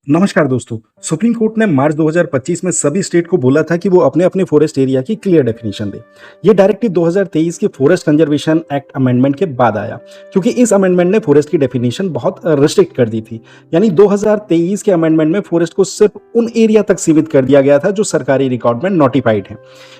नमस्कार दोस्तों। Supreme court ने मार्च 2025 में सभी स्टेट को बोला था कि वो अपने अपने फॉरेस्ट एरिया की क्लियर डेफिनेशन दे। ये डायरेक्टिव 2023 के फॉरेस्ट कंजर्वेशन एक्ट अमेंडमेंट के बाद आया, क्योंकि इस अमेंडमेंट ने फॉरेस्ट की डेफिनेशन बहुत रिस्ट्रिक्ट कर दी थी। यानी 2023 के अमेंडमेंट में फॉरेस्ट को सिर्फ उन एरिया तक सीमित कर दिया गया था जो सरकारी रिकॉर्ड में नोटिफाइड है।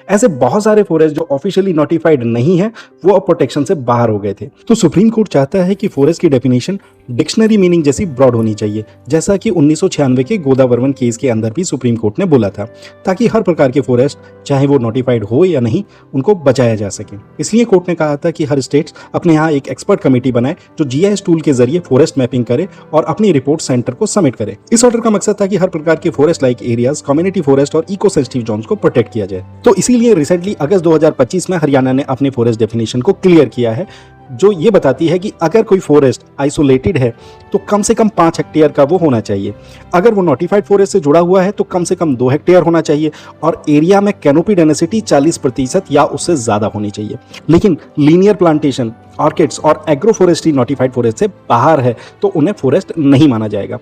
ऐसे बहुत सारे फॉरेस्ट जो ऑफिशियली नोटिफाइड नहीं है वो अब प्रोटेक्शन से बाहर हो गए थे। तो सुप्रीम कोर्ट चाहता है कि फॉरेस्ट की डेफिनेशन डिक्शनरी मीनिंग जैसी ब्रॉड होनी चाहिए, जैसा कि 1996 के गोदावरवन केस के अंदर भी सुप्रीम कोर्ट ने बोला था, ताकि हर प्रकार के फॉरेस्ट चाहे वो नोटिफाइड हो या नहीं उनको बचाया जा सके। इसलिए कोर्ट ने कहा था कि हर स्टेट अपने यहाँ एक एक्सपर्ट कमेटी बनाए जो जीआईएस टूल के जरिए फॉरेस्ट मैपिंग करे और अपनी रिपोर्ट सेंटर को सबमिट करे। इस ऑर्डर का मकसद था कि हर प्रकार के forest like areas, community forest और इको सेंसिटिव जोन्स को प्रोटेक्ट किया जाए। तो इसीलिए रिसेंटली अगस्त 2025 में हरियाणा ने अपने फॉरेस्ट डेफिनेशन को क्लियर किया है, जो ये बताती है कि अगर कोई फॉरेस्ट आइसोलेटेड है तो कम से कम 5 हेक्टेयर का वो होना चाहिए। अगर वो नोटिफाइड फॉरेस्ट से जुड़ा हुआ है तो कम से कम 2 हेक्टेयर होना चाहिए और एरिया में कैनोपी डेंसिटी 40% या उससे ज्यादा होनी चाहिए। लेकिन लीनियर प्लांटेशन, ऑर्किड्स और एग्रो फॉरेस्ट्री नोटिफाइड फॉरेस्ट से बाहर है तो उन्हें फॉरेस्ट नहीं माना जाएगा।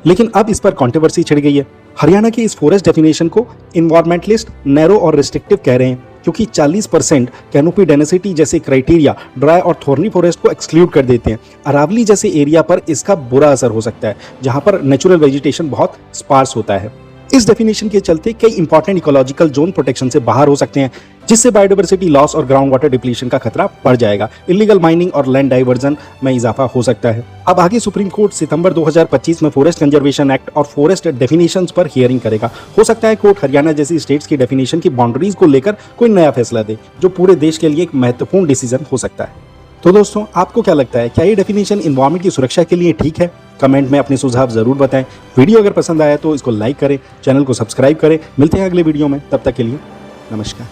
लेकिन अब इस पर कंट्रोवर्सी छिड़ गई है। हरियाणा की इस फॉरेस्ट डेफिनेशन को इन्वायरमेंटलिस्ट नैरो और रिस्ट्रिक्टिव कह रहे हैं, क्योंकि 40% कैनोपी डेंसिटी जैसे क्राइटेरिया ड्राई और थॉर्नी फॉरेस्ट को एक्सक्लूड कर देते हैं। अरावली जैसे एरिया पर इसका बुरा असर हो सकता है, जहां पर नेचुरल वेजिटेशन बहुत स्पार्स होता है। इस डेफिनेशन के चलते कई इंपॉर्टेंट इकोलॉजिकल जोन प्रोटेक्शन से बाहर हो सकते हैं, जिससे बायोडायवर्सिटी लॉस और ग्राउंड वाटर डिप्लीशन का खतरा बढ़ जाएगा। इलीगल माइनिंग और लैंड डाइवर्जन में इजाफा हो सकता है। अब आगे सुप्रीम कोर्ट सितंबर 2025 में फॉरेस्ट कंजर्वेशन एक्ट और फॉरेस्ट डेफिनेशंस पर हियरिंग करेगा। हो सकता है कोर्ट हरियाणा जैसी स्टेट्स की डेफिनेशन की बाउंड्रीज को लेकर कोई नया फैसला दे, जो पूरे देश के लिए एक महत्वपूर्ण डिसीजन हो सकता है। तो दोस्तों, आपको क्या लगता है, क्या ये डेफिनेशन एनवायरनमेंट की सुरक्षा के लिए ठीक है? कमेंट में अपने सुझाव जरूर बताएं। वीडियो अगर पसंद आया तो इसको लाइक करें, चैनल को सब्सक्राइब करें। मिलते हैं अगले वीडियो में, तब तक के लिए नमस्कार।